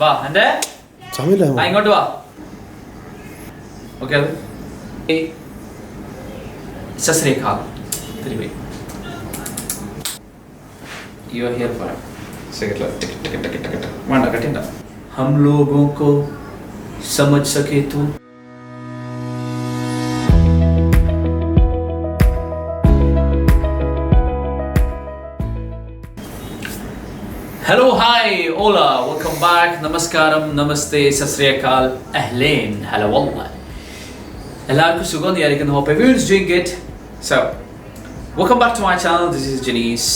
വാ എൻ്റെ ഇങ്ങോട്ട് വാ. ഓക്കെ സസ്രീഖാൽ തിരുവേ You are here for വേണ്ട കട്ടിണ്ട. हम लोगों को समझ सके तू. Hello, hi, hola, welcome back. Namaskaram, namaste, sasriyakal, ahlen, hello, wallah. Ellarkum sugam diyarikkunnu. Hope everyone's doing good. So, welcome back to my channel. This is Janice,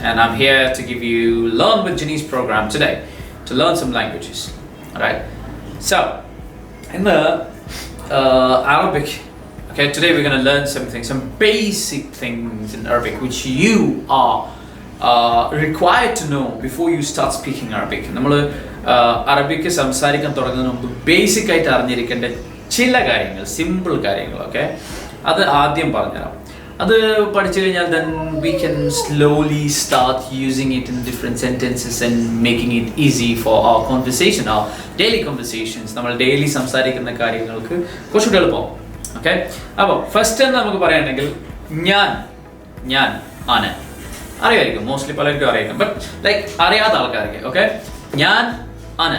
and I'm here to give you Learn with Janice program today to learn some languages. All right. So, in the Arabic, okay, today we're going to learn some basic things in Arabic which you are required to know before you start speaking Arabic. നമ്മൾ അറബിക്ക് സംസാരിക്കാൻ തുടങ്ങുന്നതിന് മുമ്പ് basic ആയിട്ട് അറിഞ്ഞിരിക്കേണ്ട ചില കാര്യങ്ങൾ, simple കാര്യങ്ങൾ, okay, അത് ആദ്യം പറഞ്ഞുതരാം. അത് പഠിച്ചു കഴിഞ്ഞാൽ then we can slowly start using it in different sentences and making it easy for our conversation, our daily conversations. നമ്മൾ ഡെയിലി സംസാരിക്കുന്ന കാര്യങ്ങൾക്ക് കുറച്ചുകൂടി എളുപ്പമാവും. ഓക്കെ, അപ്പോൾ ഫസ്റ്റ് നമുക്ക് പറയുകയാണെങ്കിൽ ഞാൻ ആണ്. അറിയായിരിക്കും, മോസ്റ്റ്ലി പലർക്കും അറിയാം, ബട്ട് ലൈക്ക് അറിയാത്ത ആൾക്കാർക്ക്. ഓക്കെ, ഞാൻ ആണ്.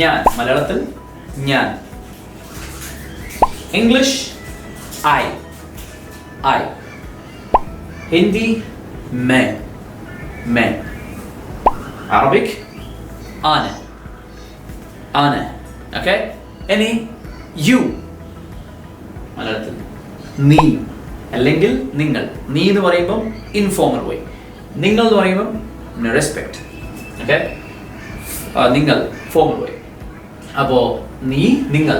ഞാൻ മലയാളത്തിൽ ഞാൻ. English I. ഹിന്ദി मैं. അറബിക് ആണ്. ഓക്കെ, ഇനി you മലയാളത്തിൽ നീ അല്ലെങ്കിൽ നിങ്ങൾ. നീ എന്ന് പറയുമ്പം ഇൻഫോർമൽ വേ, നിങ്ങൾ എന്ന് പറയുമ്പം റെസ്പെക്ട്. ഓക്കെ, നിങ്ങൾ ഫോർമൽ വേ. അപ്പോൾ നീ നിങ്ങൾ.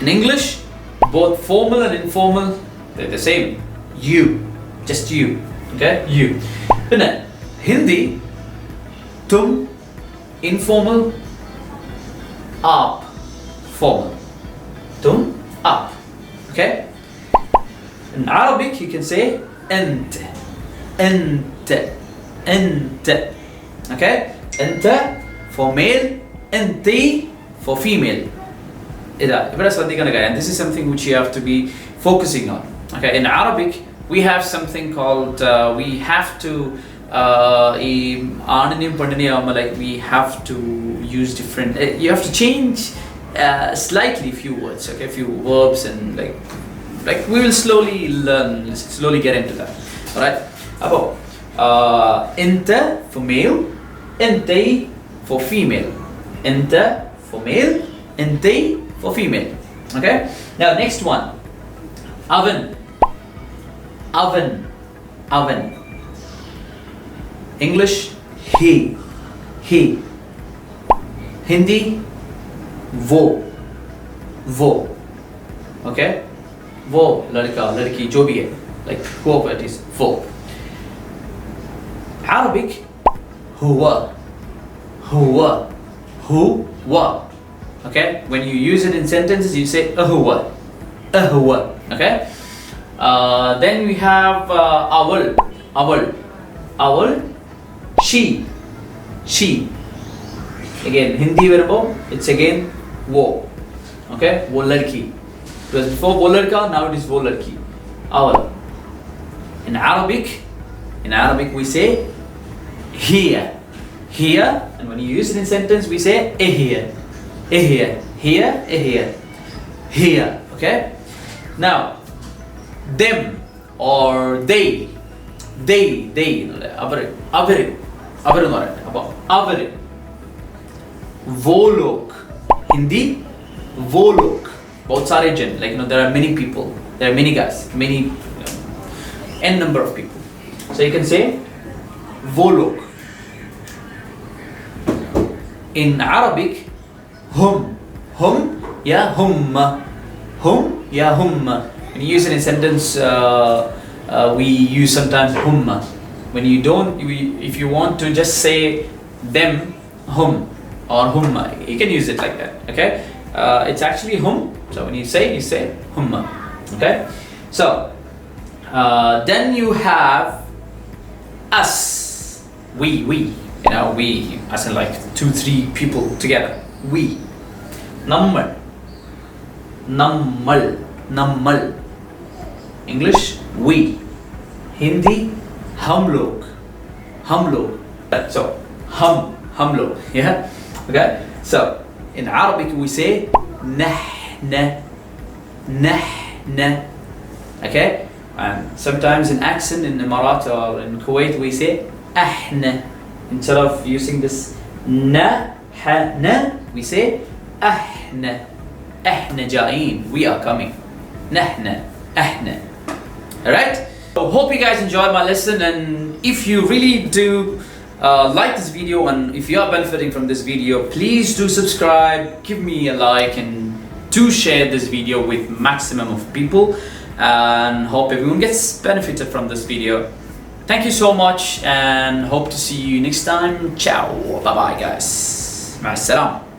In English, both formal and informal, they're the same. You, just you. Okay, you. പിന്നെ ഹിന്ദി തും informal, आप formal. തും आप. Okay. In Arabic, you can say أنت. Okay? أنت for male, أنتِ for female. This is something which you have to be focusing on. Okay? In Arabic, we have something called we have to like we have to use different. You have to change slightly few words. Okay, few verbs and like we will slowly get into that. All right, about enta for male, ente for female. Enta for male, ente for female. Okay, now next one, oven. English he. Hindi wo. Okay, वो लड़का लड़की जो भी है, like whoever it is, वो. Arabic हुआ. Okay, when you use it in sentences you say huwa. Okay, then we have awal, she. Again Hindi verbo, it's again wo. Okay, वो लड़की. It was before वो लड़का, now it is वो लड़की. Awal. In Arabic we say here, and when you use it in sentence we say here. Okay. Now them or they. അവര് എന്ന് പറയട്ടെ. അപ്പോൾ അവര്. वो लोग. Hindi वो लोग. Both are agent, like there are many people, there are many guys, many n number of people, so you can say wo log. In Arabic hum ya humma. When you use it in sentence we use sometimes humma. When you don't, if you want to just say them, hum or humma, you can use it like that. Okay, it's actually hum. So when you say humma. Okay, so then you have us, we. You know, we, as in like 2-3 people together. We. Nammal. Nammal. Nammal. English, we. Hindi, hum log. Hum log. So, hum log. Yeah? Okay? So, in Arabic we say nahna. Nahna. Okay? And sometimes in accent in Emirat or in Kuwait we say ahna. Instead of using this na, ha, na, we say ahna. Ahna ja'een. We are coming. Nahna. Ahna. Alright? So hope you guys enjoyed my lesson, and if you really do like this video and if you are benefiting from this video, please do subscribe, give me a like, and do share this video with maximum of people, and hope everyone gets benefited from this video. Thank you so much and hope to see you next time. Ciao. Bye bye guys. مع السلامة.